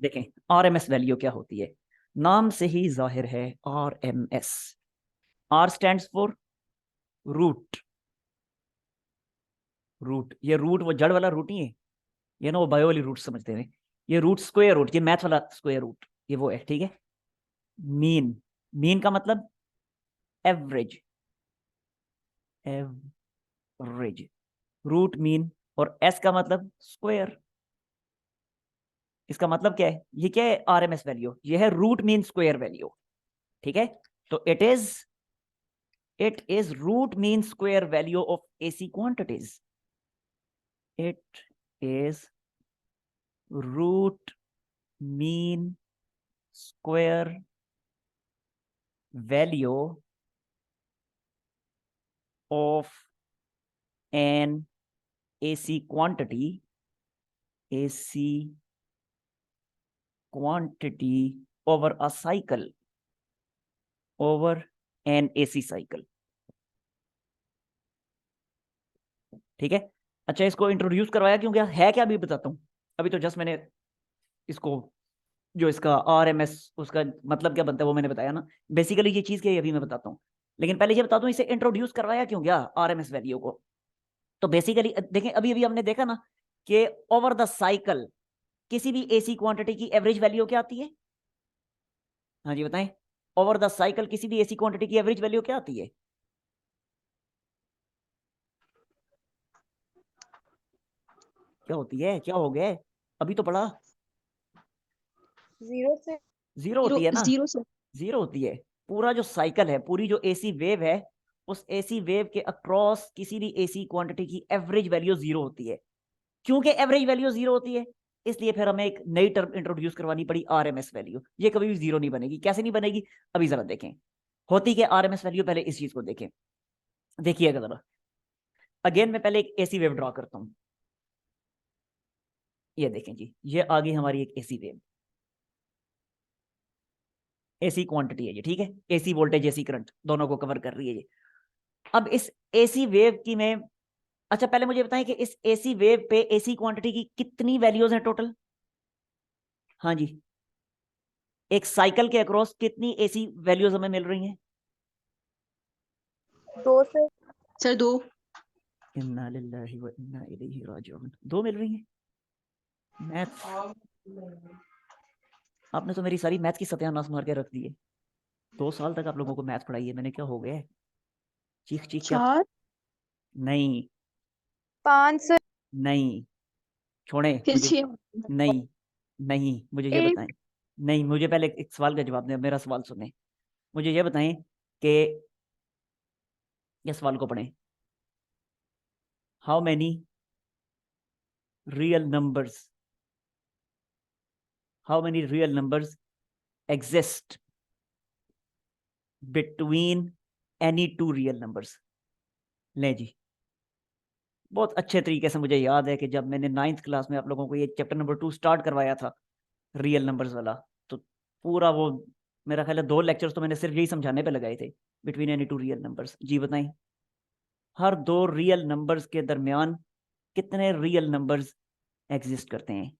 देखें RMS value क्या होती है, नाम से ही जाहिर है RMS. R stands for root. Root, ये रूट वो जड़ वाला रूट नहीं है, ये ना वो बायो वाली रूट समझते हैं। ये रूट स्क्वायर रूट, ये मैथ वाला स्क्वायर रूट, ये वो है, ठीक है। मीन, मीन का मतलब एवरेज, एवरेज, रूट मीन। और एस का मतलब स्क्वायर। इसका मतलब क्या है, ये क्या है आरएमएस वैल्यू, ये है रूट मीन स्क्वायर वैल्यू, ठीक है। तो it is root mean square value of AC quantities. It is root mean square value of an AC quantity, AC quantity over a cycle, over an AC cycle, ठीक है। अच्छा, इसको introduce करवाया क्यों गया है, क्या अभी बताता हूं। अभी तो जस्ट मैंने इसको, जो इसका आरएमएस उसका मतलब क्या बनता है वो मैंने बताया ना। बेसिकली ये चीज क्या है अभी मैं बताता हूँ, लेकिन पहले ये बता दूं इसे इंट्रोड्यूस करवाया क्यों गया आरएमएस वैल्यू को। तो बेसिकली देखें, अभी अभी हमने देखा ना कि ओवर द साइकिल किसी भी एसी क्वांटिटी की एवरेज वैल्यू क्या आती है। हाँ जी बताएं, ओवर द साइकिल किसी भी एसी क्वांटिटी की एवरेज वैल्यू क्या आती है। क्या होती है, क्या हो गया, अभी तो पढ़ा। जीरो से। जीरो जीरो होती है ना, जीरो से। जीरो होती है। पूरा जो साइकिल है, पूरी जो एसी वेव है, उस एसी वेव के अक्रॉस किसी भी एसी क्वांटिटी की एवरेज वैल्यू जीरो होती है। क्योंकि एवरेज वैल्यू जीरो होती है, इसलिए फिर हमें एक नई टर्म इंट्रोड्यूस करवानी पड़ी आरएमएस वैल्यू। ये कभी भी जीरो नहीं बनेगी, कैसे नहीं बनेगी, अभी जरा देखें होती क्या आरएमएस वैल्यू। पहले इस चीज को देखें, देखिएगा जरा। अगेन मैं पहले एक एसी वेव ड्रॉ करता हूं। ये देखें जी, ये आ गई हमारी एक एसी वेव, एसी क्वांटिटी है ये, ठीक है। एसी वोल्टेज, एसी करंट दोनों को कवर कर रही है ये। अब इस एसी वेव की मैं, अच्छा पहले मुझे बताएं कि इस एसी वेव पे एसी क्वांटिटी की कितनी वैल्यूज हैं टोटल। हाँ जी, एक साइकिल के अक्रॉस कितनी एसी वैल्यूज हमें मिल रही हैं। दो से। सर दो। इन्ना लिल्लाहि व इन्ना इलैहि राजिऊन, दो मिल रही हैं। मैथ्स, आपने तो मेरी सारी मैथ्स की सत्यानाश मार के रख दी है। 2 साल तक आप लोगों को मैथ्स पढ़ाई है मैंने, क्या हो गया है, चीख चीख क्या। चार। नहीं, पांच से। नहीं, छोड़े फिर मुझे। छह। नहीं, नहीं, मुझे ये एक। बताएं। नहीं, मुझे पहले एक सवाल का जवाब दें, मेरा सवाल सुने। मुझे ये बताएं कि ये सवाल को पढ़ें। How many real numbers, how many real numbers exist between any two real numbers. ले जी, बहुत अच्छे तरीके से मुझे याद है कि जब मैंने 9th क्लास में आप लोगों को ये चैप्टर नंबर 2 स्टार्ट करवाया था, रियल नंबर्स वाला, तो पूरा वो, मेरा ख्याल है 2 लेक्चर्स तो मैंने सिर्फ यही समझाने पे लगाए थे, between any two real numbers. जी बताएं, हर दो रियल नंबर्स के दरमियान कितने रियल नंबर्स एग्जिस्ट करते हैं।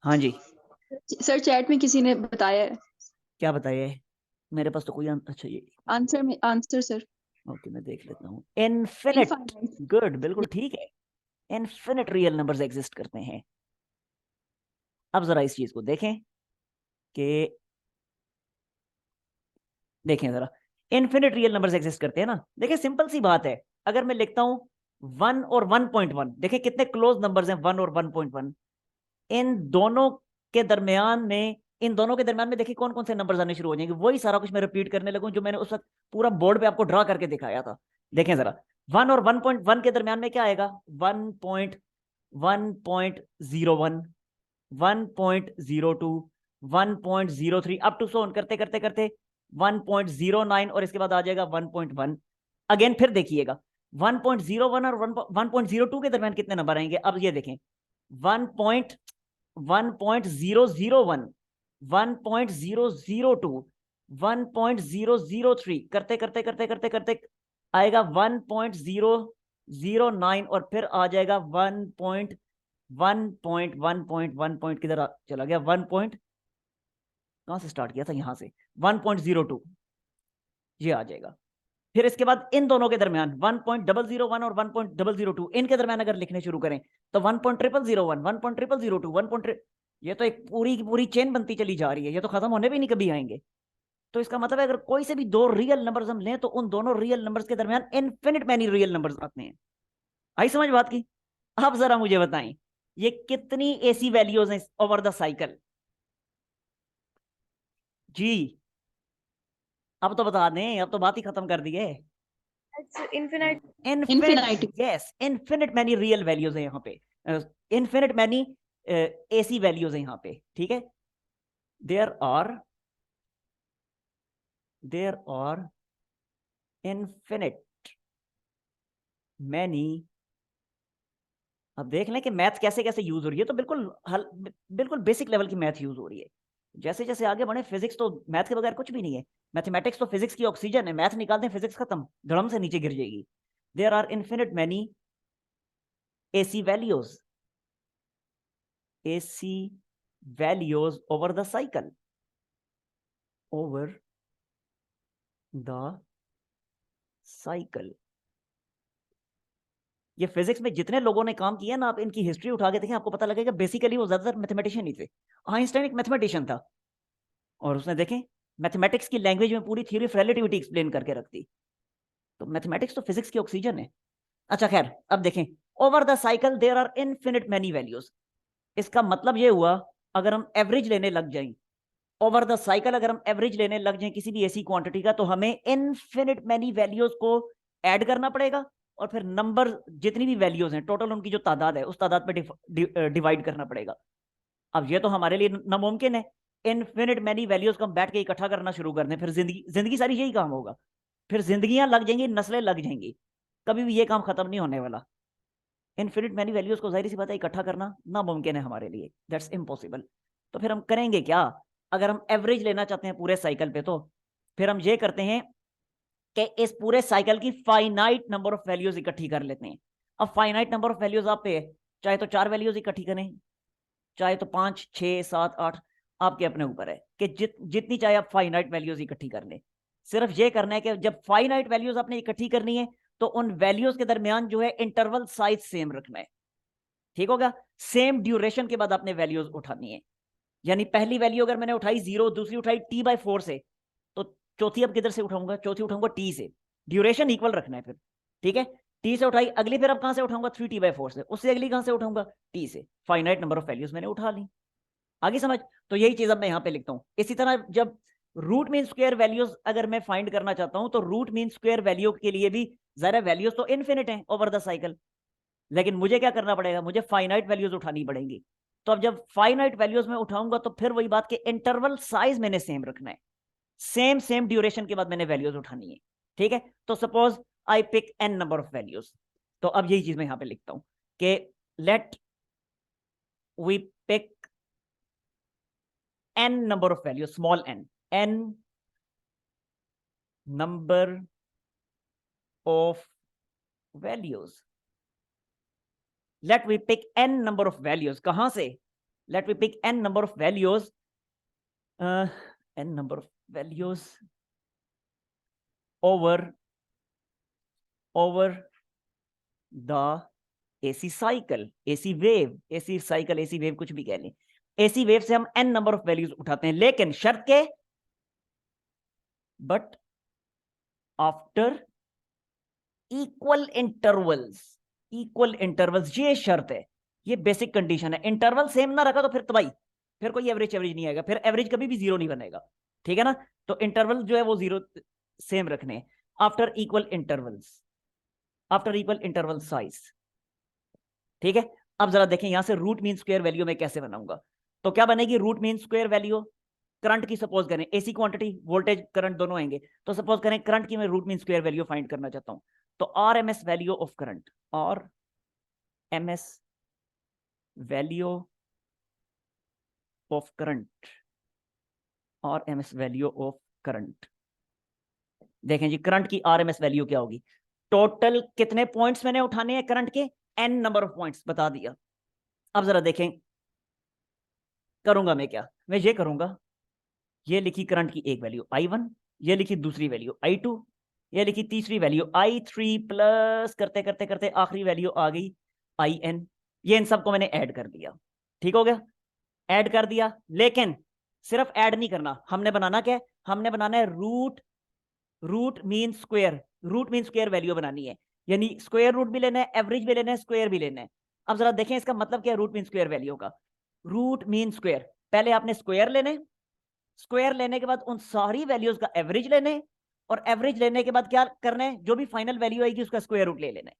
हाँ जी, सर चैट में किसी ने बताया है। क्या बताइए, मेरे पास तो कोई अच्छा ये, आंसर में आंसर सर। ओके मैं देख लेता हूँ। Infinite, infinite. गुड, बिल्कुल ठीक है। इनफिनिट रियल नंबर्स एग्जिस्ट करते हैं। अब जरा इस चीज को देखें कि, देखें जरा, इनफिनिट रियल नंबर्स एग्जिस्ट करते हैं ना। देखिए सिंपल सी बात है, अगर मैं लिखता हूं 1 और 1.1, देखिए कितने क्लोज नंबर्स हैं 1 और 1.1। इन दोनों के दरमियान में, इन दोनों के दरमियान में देखिए कौन कौन से नंबर्स आने शुरू हो जाएंगे। वही सारा कुछ मैं रिपीट करने लगूं जो मैंने उस वक्त पूरा बोर्ड पे आपको ड्रा करके दिखाया था। देखें जरा, 1 और 1.1 के दरमियान में क्या आएगा, 1.1.01, 1.02, 1.03, अप टू सो ऑन करते करते करते 1.09, और इसके बाद आ जाएगा 1.1। अगेन फिर देखिएगा 1.01 और 1.02 के दरमियान कितने नंबर आएंगे। अब ये देखें 1.001, 1.002, 1.003, करते करते करते करते करते आएगा 1.009, और फिर आ जाएगा 1. 1 किधर चला गया, 1 पॉइंट कहां से स्टार्ट किया था, यहां से 1.02 ये आ जाएगा। फिर इसके बाद इन दोनों के दरमियान 1.001 और 1.002 इनके दरमियान अगर लिखने शुरू करें तो 1.001 1.002 1. ये तो एक पूरी की पूरी चेन बनती चली जा रही है, ये तो खत्म होने भी नहीं कभी आएंगे। तो इसका मतलब है अगर कोई से भी दो रियल नंबर्स हम लें तो उन दोनों रियल नंबर्स के दरमियान इनफिनिट मैनी रियल नंबर्स आते हैं। आई समझ बात की? अब जरा मुझे बताएं ये कितनी ऐसी वैल्यूज हैं ओवर द साइकिल जी? अब तो बता दें, अब तो बात ही खत्म कर दी है। Infinite Infinity. Yes, infinite many real values है यहाँ पे, इनफिनिट मैनी एसी वैल्यूज है यहाँ पे, ठीक है। There are infinite many. अब देख लें कि मैथ कैसे कैसे यूज हो रही है, तो बिल्कुल बेसिक लेवल की मैथ यूज हो रही है। जैसे जैसे आगे बढ़े, फिजिक्स तो मैथ के बगैर कुछ भी नहीं है। मैथमेटिक्स तो फिजिक्स की ऑक्सीजन है, मैथ निकाल दें फिजिक्स खत्म, धड़म से नीचे गिर जाएगी। There are infinite many AC values over the cycle, ये फिजिक्स में जितने लोगों ने काम किया ना, आप इनकी हिस्ट्री उठा के देखें, आपको पता लगेगा बेसिकली वो ज्यादातर मैथमेटिशियन ही थे। आइंस्टाइन एक मैथमेटिशियन था और उसने देखें मैथमेटिक्स की लैंग्वेज में पूरी थ्योरी ऑफ रिलेटिविटी एक्सप्लेन करके रखती। तो मैथमेटिक्स तो फिजिक्स की ऑक्सीजन है। अच्छा खैर, अब देखें over the cycle there are infinite many values. इसका मतलब ये हुआ अगर हम एवरेज लेने लग जाएं, ओवर द साइकिल अगर हम एवरेज लेने लग जाएं किसी भी ऐसी क्वांटिटी का, तो हमें इनफिनिट मैनी वैल्यूज को ऐड करना पड़ेगा और फिर नंबर जितनी भी वैल्यूज हैं टोटल उनकी जो तादाद है उस तादाद पे डिवाइड करना पड़ेगा। अब ये तो हमारे लिए नामुमकिन है। इनफिनिट मैनी वैल्यूज को हम बैठ के इकट्ठा करना शुरू कर दें, फिर जिंदगी सारी यही काम होगा, फिर जिंदगियां लग जाएंगी, नस्लें लग जाएंगी, कभी भी ये काम खत्म नहीं होने वाला। इनफिनिट मैनी वैल्यूज को जाहिर सी बात है इकट्ठा करना नामुमकिन है हमारे लिए, दैट्स इम्पॉसिबल। तो फिर हम करेंगे क्या? अगर हम एवरेज लेना चाहते हैं पूरे साइकिल पे, तो फिर हम ये करते हैं कि इस पूरे साइकिल की फाइनाइट नंबर ऑफ वैल्यूज इकट्ठी कर लेते हैं। अब फाइनाइट नंबर ऑफ वैल्यूज आप पे, चाहे तो 4 वैल्यूज इकट्ठी करें, चाहे तो 5 6 7 8, आपके अपने ऊपर है कि जितनी चाहे आप फाइनाइट वैल्यूज इकट्ठी कर लें। सिर्फ ये करना है कि जब फाइनाइट वैल्यूज आपने इकट्ठी करनी है तो उन वैल्यूज के दरमियान जो है इंटरवल साइज सेम रखना है, ठीक होगा। सेम ड्यूरेशन के बाद आपने वैल्यूज उठानी है। यानी पहली वैल्यू अगर मैंने उठाई 0, दूसरी उठाई t/4 से, तो चौथी अब किधर से उठाऊंगा? चौथी उठाऊंगा t से। ड्यूरेशन इक्वल रखना है फिर, ठीक है। t से उठाई, अगली फिर अब कहां से उठाऊंगा? 3t/4 से। उससे अगली कहां से उठाऊंगा? t से। फाइनाइट नंबर ऑफ वैल्यूज मैंने उठा ली। आगे समझ? तो यही चीज अब मैं यहां पे लिखता हूं। इसी तरह जब रूट मीन स्क्वायर वैल्यूज अगर मैं फाइंड करना चाहता हूं, तो रूट मीन स्क्वायर वैल्यू के लिए भी जरा वैल्यूज तो इनफिनिट है ओवर द साइकिल, लेकिन मुझे क्या करना पड़ेगा? मुझे फाइनाइट वैल्यूज उठानी पड़ेंगी। तो अब जब फाइनाइट वैल्यूज में उठाऊंगा तो फिर वही बात कि इंटरवल साइज मैंने सेम रखना है, सेम ड्यूरेशन के बाद मैंने वैल्यूज उठानी है, ठीक है। तो suppose I pick n number of values, तो अब यही चीज मैं यहां पे लिखता हूं कि let we pick n number of values, small n number of values. Let we pick n number of values. कहां से? Let we pick n number of values, n number of values over the AC cycle, AC wave, AC cycle, AC wave कुछ भी कह लें। AC wave से हम n number of values उठाते हैं, लेकिन शर्त के, बट आफ्टर इक्वल इंटरवल्स, ये शर्त है, ये बेसिक कंडीशन है। इंटरवल सेम ना रखा तो फिर तबाही, फिर कोई एवरेज नहीं आएगा, फिर एवरेज कभी भी 0 नहीं बनेगा, ठीक है ना। तो इंटरवल जो है वो 0 सेम रखने। आफ्टर इक्वल इंटरवल साइज, ठीक है। अब जरा देखें यहां से रूट मीन स्क्वायर वैल्यू में कैसे बनाऊंगा। तो क्या बनेगी root mean square value? Current की सपोज करें, एसी क्वांटिटी, वोल्टेज करंट दोनों आएंगे, तो सपोज करें करंट की मैं root mean square value find करना चाहता हूं, तो RMS value of current, RMS value of current, RMS value of current. देखें जी करंट की RMS वैल्यू क्या होगी? टोटल कितने पॉइंट्स मैंने उठाने हैं करंट के? n नंबर ऑफ पॉइंट्स बता दिया। अब जरा देखें करूंगा मैं क्या, मैं ये करूंगा, ये लिखी करंट की एक वैल्यू I1, ये लिखी दूसरी वैल्यू I2, ये लिखी तीसरी वैल्यू I3 प्लस करते करते करते आखिरी वैल्यू आ गई IN। ये इन सबको मैंने ऐड कर दिया, ठीक हो गया, ऐड कर दिया। लेकिन सिर्फ ऐड नहीं करना, हमने बनाना क्या है, हमने बनाना है root, root mean square, root mean square value बनानी है, यानी स्क्वायर रूट भी लेना है, एवरेज भी लेना है, स्क्वायर भी लेना है। अब जरा देखें इसका मतलब क्या है रूट मीन स्क्वायर वैल्यू का। रूट मीन स्क्वायर, पहले आपने स्क्वायर लेने, स्क्वायर लेने के बाद उन सारी वैल्यूज का एवरेज लेने, और एवरेज लेने के बाद क्या करना है, जो भी फाइनल वैल्यू आएगी उसका स्क्वायर रूट ले लेना है।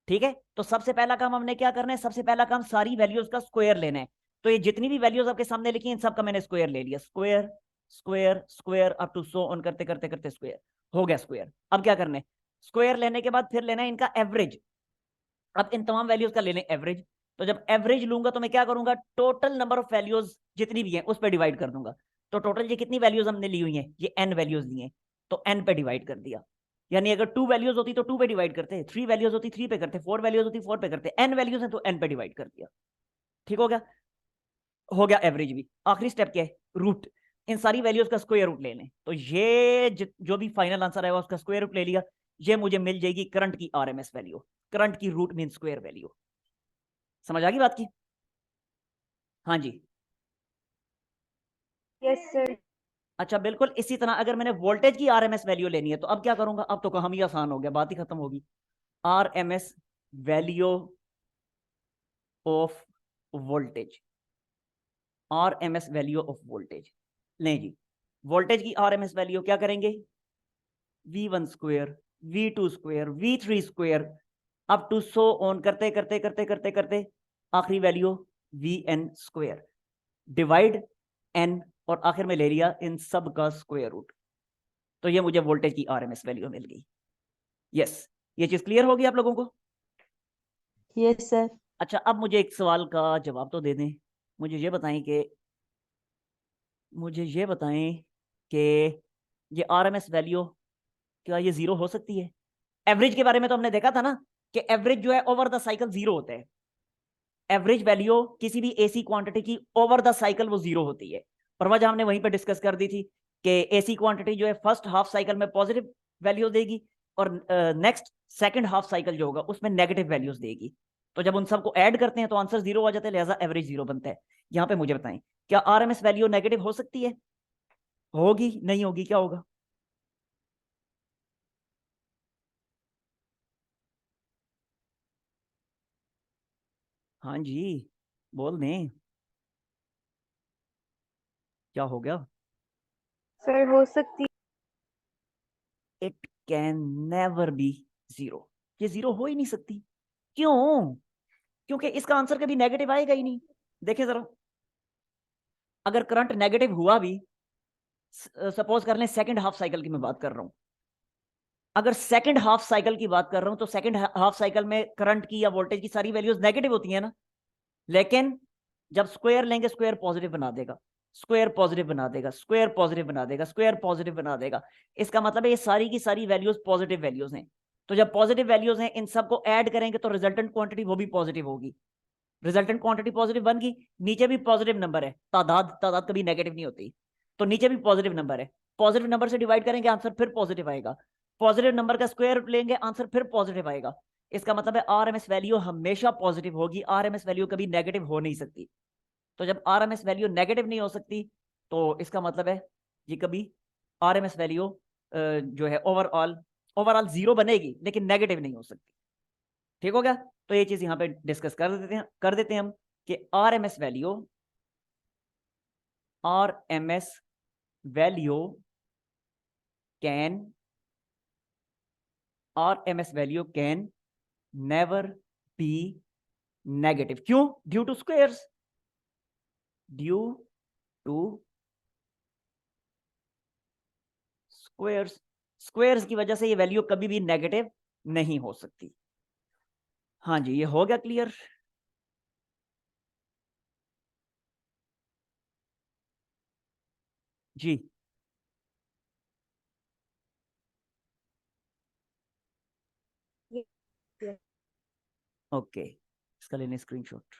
ठीक है, तो सबसे पहला काम हमने क्या करना है, सबसे पहला काम सारी वैल्यूज का स्क्वायर लेना है। तो ये जितनी भी वैल्यूज आपके सामने लिखी इन सबका मैंने स्क्वायर ले लिया, square square square up to so on करते करते करते स्क्वायर हो गया स्क्वायर। अब क्या करना है, स्क्वायर लेने के बाद फिर लेना है इनका एवरेज। अब इन तमाम वैल्यूज का ले लें एवरेज। तो जब एवरेज लूंगा तो मैं क्या करूंगा, टोटल नंबर ऑफ वैल्यूज जितनी भी हैं उस पर डिवाइड कर दूंगा। तो टोटल ये कितनी वैल्यूज हमने ली हुई हैं, ये n वैल्यूज ली हैं, तो n पे डिवाइड कर दिया। यानी अगर 2 वैल्यूज होती तो 2 पे डिवाइड करते, 3 वैल्यूज होती 3 पे करते, 4 वैल्यूज होती 4 पे करते, n वैल्यूज हैं तो n पे डिवाइड कर दिया। ठीक हो गया एवरेज भी। आखिरी स्टेप क्या है, रूट, इन सारी वैल्यूज का स्क्वायर रूट ले लें। तो ये जो भी फाइनल आंसर आएगा उसका स्क्वायर रूट ले लिया, ये मुझे मिल जाएगी करंट की आरएमएस वैल्यू, करंट की रूट मीन स्क्वायर वैल्यू। समझ आ गई बात की? हाँ जी। Yes sir. अच्छा बिल्कुल इसी तरह अगर मैंने वोल्टेज की आरएमएस वैल्यू लेनी है तो अब क्या करूंगा, अब तो काम ही आसान हो गया, बात ही खत्म होगी। RMS value of voltage, RMS value of voltage, नहीं जी, वोल्टेज की आरएमएस वैल्यू क्या करेंगे, V1 square, V2 square, V3 square up to so on करते करते करते करते करते आखिरी value Vn square divide n, और आखिर में ले लिया इन सब का स्क्वायर रूट। तो ये मुझे वोल्टेज की आरएमएस वैल्यू मिल गई। यस, ये चीज क्लियर होगी आप लोगों को? Yes sir. अच्छा अब मुझे एक सवाल का जवाब तो दे दें, मुझे ये बताएं कि मुझे ये बताएं कि ये आरएमएस वैल्यू क्या ये जीरो हो सकती है? एवरेज के बारे में तो हमने देखा था ना कि एवरेज जो है ओवर द साइकिल जीरो होता है। एवरेज वैल्यू किसी भी एसी क्वांटिटी की ओवर द साइकिल वो जीरो होती है, और वजह हमने वहीं पे डिस्कस कर दी थी कि एसी क्वांटिटी जो है फर्स्ट हाफ साइकिल में पॉजिटिव वैल्यू देगी, और नेक्स्ट सेकंड हाफ साइकिल जो होगा उसमें नेगेटिव वैल्यूज देगी। तो जब उन सबको ऐड करते हैं तो आंसर जीरो आ जाता है, लिहाजा एवरेज जीरो बनता है। यहाँ पे मुझे बताएं क्या आरएमएस वैल्यू नेगेटिव हो सकती है? होगी, नहीं होगी, क्या होगा? हाँ जी, बोल दें, क्या हो गया? सर हो सकती। It can never B zero, ये जीरो हो ही नहीं सकती। क्यों? क्योंकि इसका आंसर कभी नेगेटिव आएगा ही नहीं। देखिए जरा, अगर करंट नेगेटिव हुआ भी, सपोज कर लें सेकंड हाफ साइकिल की मैं बात कर रहा हूं, अगर सेकंड हाफ साइकिल की बात कर रहा हूं तो सेकंड हाफ साइकिल में करंट की या वोल्टेज की सारी वैल्यूज नेगेटिव होती है ना, लेकिन जब स्क्वायर लेंगे स्क्वायर पॉजिटिव बना देगा, स्क्वायर पॉजिटिव बना देगा, स्क्वायर पॉजिटिव बना देगा, स्क्वायर पॉजिटिव बना देगा। इसका मतलब है ये सारी की सारी वैल्यूज पॉजिटिव वैल्यूज हैं। तो जब पॉजिटिव वैल्यूज हैं इन सबको ऐड करेंगे तो रिजल्टेंट क्वांटिटी वो भी पॉजिटिव होगी। रिजल्टेंट क्वांटिटी पॉजिटिव बन गई, नीचे भी पॉजिटिव नंबर है, तादाद तादाद कभी नेगेटिव नहीं होती, तो नीचे भी पॉजिटिव नंबर है, पॉजिटिव नंबर से डिवाइड करेंगे आंसर फिर पॉजिटिव आएगा, पॉजिटिव नंबर का स्क्वायर लेंगे आंसर फिर पॉजिटिव आएगा। इसका मतलब है आरएमएस वैल्यू हमेशा पॉजिटिव होगी, आरएमएस वैल्यू कभी नेगेटिव हो नहीं सकती। तो जब आरएमएस वैल्यू नेगेटिव नहीं हो सकती तो इसका मतलब है ये कभी आरएमएस वैल्यू जो है ओवरऑल ओवरऑल जीरो बनेगी लेकिन नेगेटिव नहीं हो सकती। ठीक हो गया? तो ये चीज यहां पे डिस्कस कर देते हैं हम कि RMS value can never be negative. क्यों? Due to squares, due to squares, squares की वजह से ये वैल्यू कभी भी नेगेटिव नहीं हो सकती। हाँ जी, ये हो गया क्लियर? जी ओके, इसका लेने स्क्रीनशॉट।